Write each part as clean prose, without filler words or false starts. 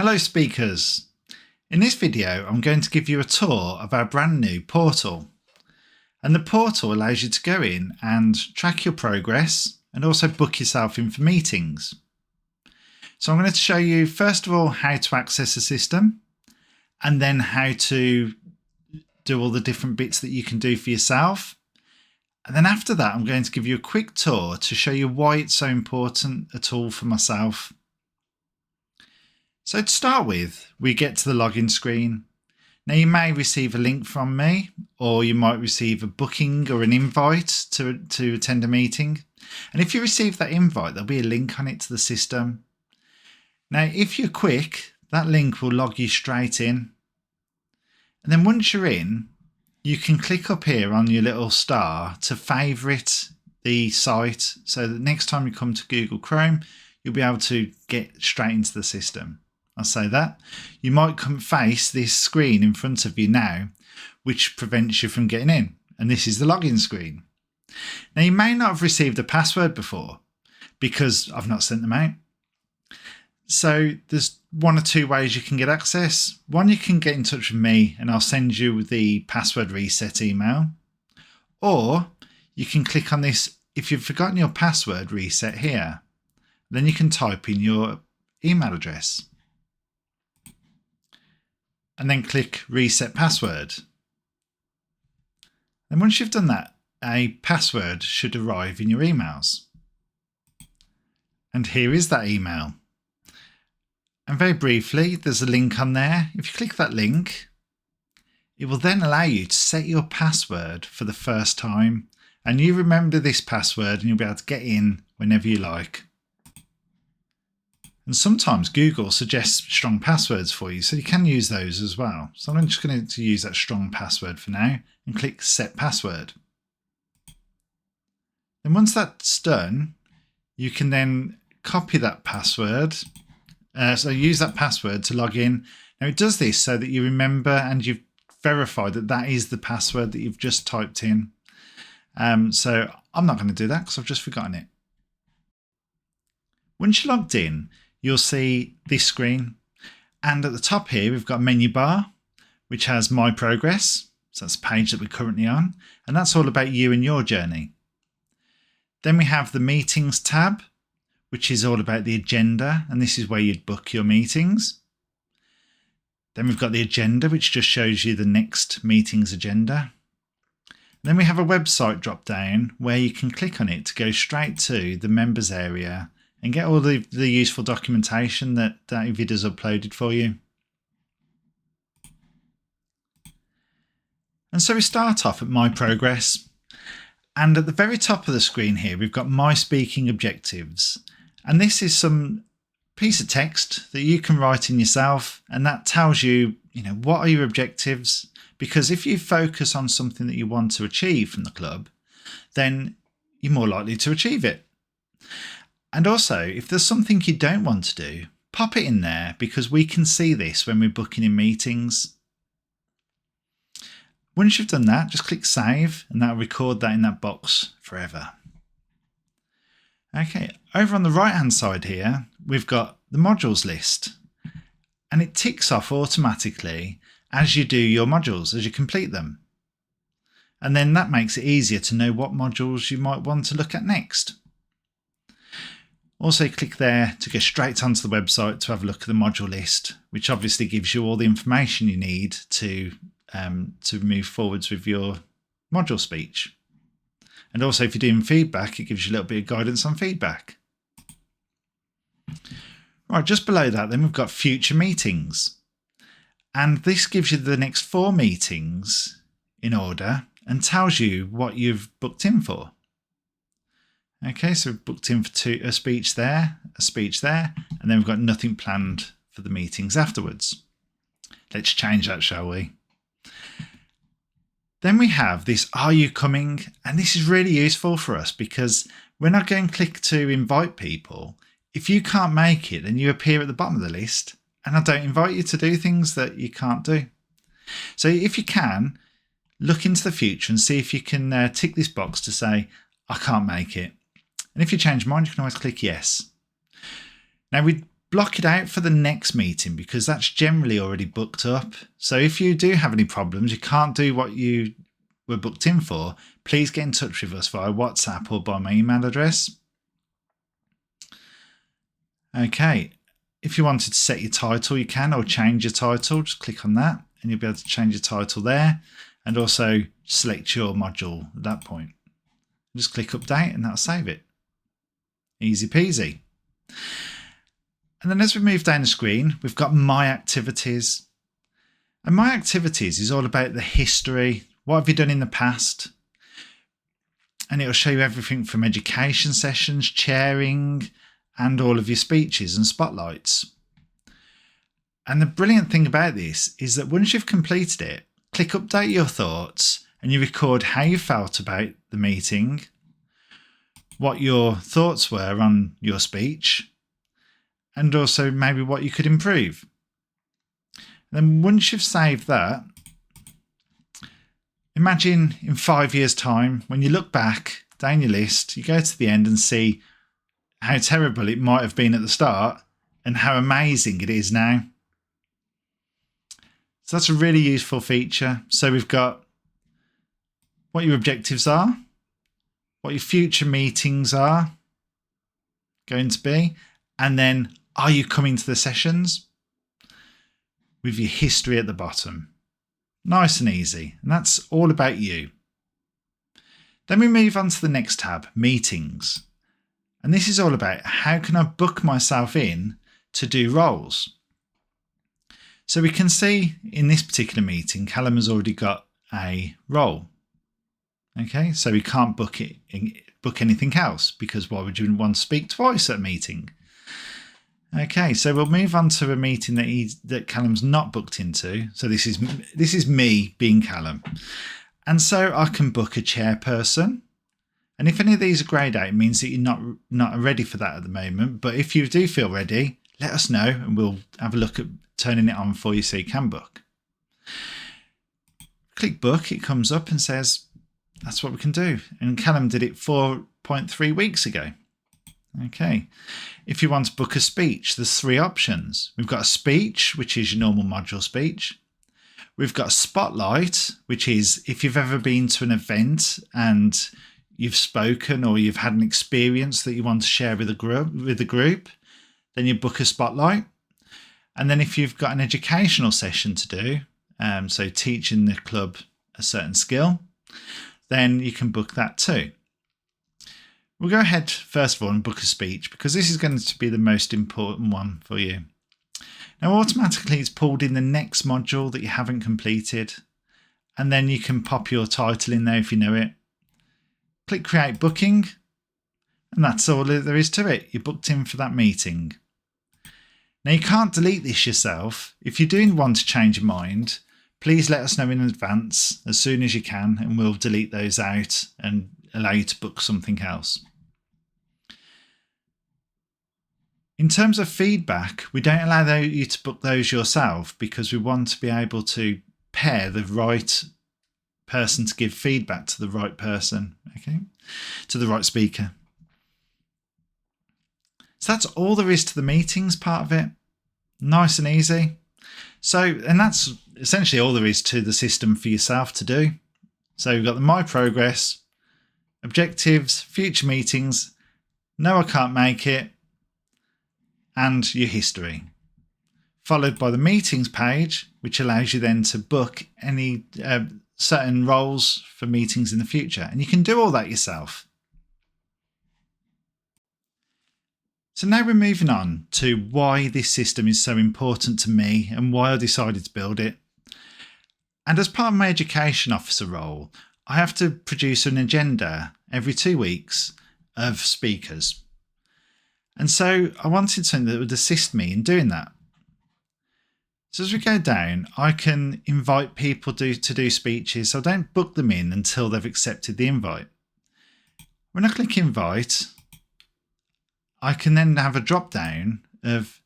Hello speakers! In this video I'm going to give you a tour of our brand new portal. And the portal allows you to go in and track your progress and also book yourself in for meetings. So I'm going to show you first of all how to access the system and then how to do all the different bits that you can do for yourself. And then after that I'm going to give you a quick tour to show you why it's so important a tool for myself. So to start with, we get to the login screen. Now you may receive a link from me, or you might receive a booking or an invite to attend a meeting. And if you receive that invite, there'll be a link on it to the system. Now, if you're quick, that link will log you straight in. And then once you're in, you can click up here on your little star to favourite the site so that next time you come to Google Chrome, you'll be able to get straight into the system. I'll say that. You might face this screen in front of you now, which prevents you from getting in. And this is the login screen. Now you may not have received a password before because I've not sent them out. So there's one or two ways you can get access. One, you can get in touch with me and I'll send you the password reset email. Or you can click on this, if you've forgotten your password reset here, then you can type in your email address. And then click reset password. And once you've done that, a password should arrive in your emails. And here is that email. And very briefly, there's a link on there. If you click that link, it will then allow you to set your password for the first time. And you remember this password and you'll be able to get in whenever you like. And sometimes Google suggests strong passwords for you, so you can use those as well. So I'm just going to use that strong password for now and click set password. And once that's done, you can then copy that password. So use that password to log in. Now it does this so that you remember and you've verified that that is the password that you've just typed in. So I'm not going to do that because I've just forgotten it. Once you're logged in, you'll see this screen, and at the top here we've got a menu bar which has my progress, so that's the page that we're currently on, and that's all about you and your journey. Then we have the meetings tab, which is all about the agenda, and this is where you'd book your meetings. Then we've got the agenda, which just shows you the next meeting's agenda. Then we have a website drop down where you can click on it to go straight to the members area and get all the useful documentation that Vida's uploaded for you. And so we start off at my progress. And at the very top of the screen here, we've got my speaking objectives. And this is some piece of text that you can write in yourself. And that tells you, what are your objectives? Because if you focus on something that you want to achieve from the club, then you're more likely to achieve it. And also, if there's something you don't want to do, pop it in there because we can see this when we're booking in meetings. Once you've done that, just click save and that'll record that in that box forever. Okay, over on the right hand side here, we've got the modules list and it ticks off automatically as you do your modules, as you complete them. And then that makes it easier to know what modules you might want to look at next. Also click there to go straight onto the website to have a look at the module list, which obviously gives you all the information you need to move forwards with your module speech. And also if you're doing feedback, it gives you a little bit of guidance on feedback. Right, just below that then we've got future meetings. And this gives you the next 4 meetings in order and tells you what you've booked in for. Okay, so we've booked in for a speech there, and then we've got nothing planned for the meetings afterwards. Let's change that, shall we? Then we have this Are You Coming? And this is really useful for us because when I go and click to invite people, if you can't make it, then you appear at the bottom of the list and I don't invite you to do things that you can't do. So if you can, look into the future and see if you can tick this box to say, I can't make it. And if you change your mind, you can always click yes. Now we block it out for the next meeting because that's generally already booked up. So if you do have any problems, you can't do what you were booked in for, please get in touch with us via WhatsApp or by my email address. Okay, if you wanted to set your title, you can, or change your title. Just click on that and you'll be able to change your title there, and also select your module at that point. Just click update and that'll save it. Easy peasy. And then as we move down the screen, we've got My Activities. And My Activities is all about the history. What have you done in the past? And it'll show you everything from education sessions, chairing, and all of your speeches and spotlights. And the brilliant thing about this is that once you've completed it, click Update Your Thoughts and you record how you felt about the meeting, what your thoughts were on your speech, and also maybe what you could improve. And then once you've saved that, imagine in 5 years' time, when you look back down your list, you go to the end and see how terrible it might have been at the start and how amazing it is now. So that's a really useful feature. So we've got what your objectives are, what your future meetings are going to be, and then are you coming to the sessions, with your history at the bottom. Nice and easy, and that's all about you. Then we move on to the next tab, Meetings. And this is all about how can I book myself in to do roles. So we can see in this particular meeting, Callum has already got a role. Okay, so we can't book anything else because why would you want to speak twice at a meeting? Okay, so we'll move on to a meeting that Callum's not booked into. So this is me being Callum. And so I can book a chairperson. And if any of these are greyed out, it means that you're not ready for that at the moment. But if you do feel ready, let us know and we'll have a look at turning it on for you so you can book. Click book, it comes up and says, that's what we can do. And Callum did it 4.3 weeks ago. Okay. If you want to book a speech, there's 3 options. We've got a speech, which is your normal module speech. We've got a spotlight, which is if you've ever been to an event and you've spoken or you've had an experience that you want to share with the group, then you book a spotlight. And then if you've got an educational session to do, so teaching the club a certain skill, then you can book that too. We'll go ahead first of all and book a speech because this is going to be the most important one for you. Now automatically it's pulled in the next module that you haven't completed, and then you can pop your title in there if you know it. Click Create Booking, and that's all there is to it. You're booked in for that meeting. Now you can't delete this yourself. If you do want to change your mind, please let us know in advance as soon as you can, and we'll delete those out and allow you to book something else. In terms of feedback, we don't allow you to book those yourself because we want to be able to pair the right person to give feedback to the right person, okay, to the right speaker. So that's all there is to the meetings part of it. Nice and easy. So, and that's essentially all there is to the system for yourself to do. So we've got the My Progress, objectives, future meetings, no I can't make it, and your history. Followed by the meetings page, which allows you then to book any certain roles for meetings in the future. And you can do all that yourself. So now we're moving on to why this system is so important to me and why I decided to build it. And as part of my education officer role, I have to produce an agenda every 2 weeks of speakers. And so I wanted something that would assist me in doing that. So as we go down, I can invite people to do speeches. So I don't book them in until they've accepted the invite. When I click invite, I can then have a drop down of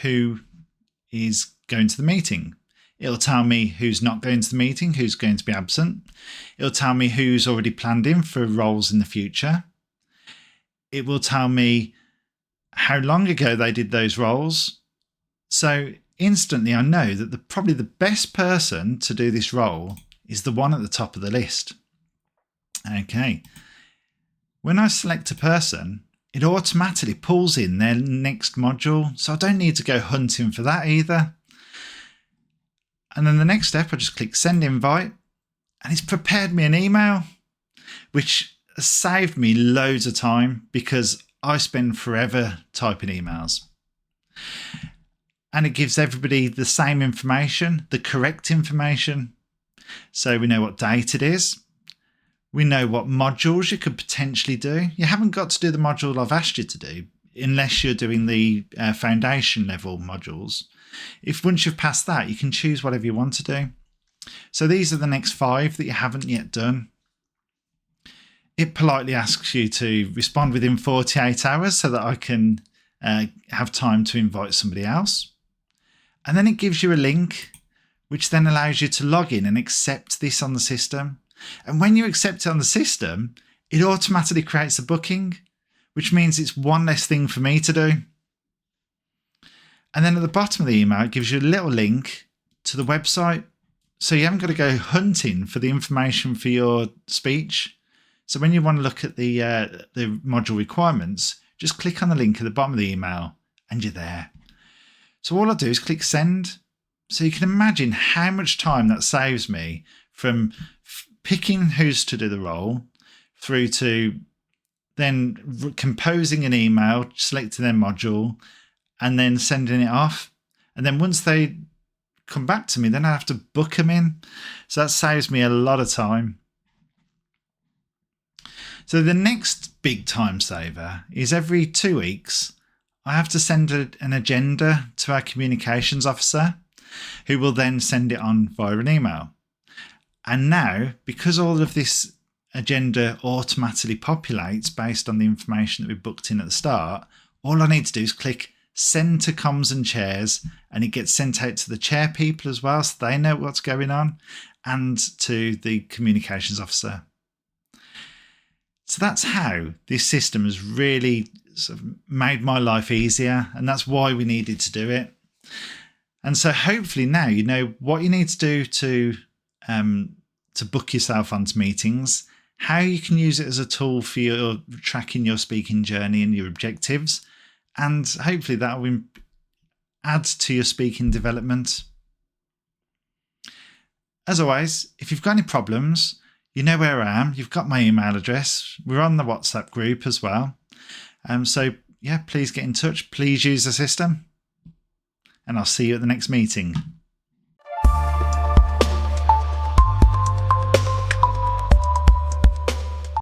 who is going to the meeting. It'll tell me who's not going to the meeting, who's going to be absent. It'll tell me who's already planned in for roles in the future. It will tell me how long ago they did those roles So instantly I know that probably the best person to do this role is the one at the top of the list. Okay. When I select a person, it automatically pulls in their next module, so I don't need to go hunting for that either. And then the next step, I just click send invite, and it's prepared me an email, which has saved me loads of time because I spend forever typing emails. And it gives everybody the same information, the correct information. So we know what date it is. We know what modules you could potentially do. You haven't got to do the module I've asked you to do unless you're doing the foundation level modules. If once you've passed that, you can choose whatever you want to do. So these are the next 5 that you haven't yet done. It politely asks you to respond within 48 hours so that I can have time to invite somebody else. And then it gives you a link, which then allows you to log in and accept this on the system. And when you accept it on the system, it automatically creates a booking, which means it's one less thing for me to do. And then at the bottom of the email, it gives you a little link to the website. So you haven't got to go hunting for the information for your speech. So when you want to look at the module requirements, just click on the link at the bottom of the email and you're there. So all I do is click send. So you can imagine how much time that saves me from picking who's to do the role through to then composing an email, selecting their module, and then sending it off. And then once they come back to me, then I have to book them in. So that saves me a lot of time. So the next big time saver is every 2 weeks, I have to send an agenda to our communications officer, who will then send it on via an email. And now, because all of this agenda automatically populates based on the information that we booked in at the start, all I need to do is click send to comms and chairs, and it gets sent out to the chair people as well, so they know what's going on, and to the communications officer. So that's how this system has really sort of made my life easier, and that's why we needed to do it. And so hopefully now you know what you need to do to book yourself onto meetings, how you can use it as a tool for your tracking your speaking journey and your objectives, and hopefully that will add to your speaking development. As always, if you've got any problems, you know where I am. You've got my email address. We're on the WhatsApp group as well. So yeah, please get in touch. Please use the system, and I'll see you at the next meeting.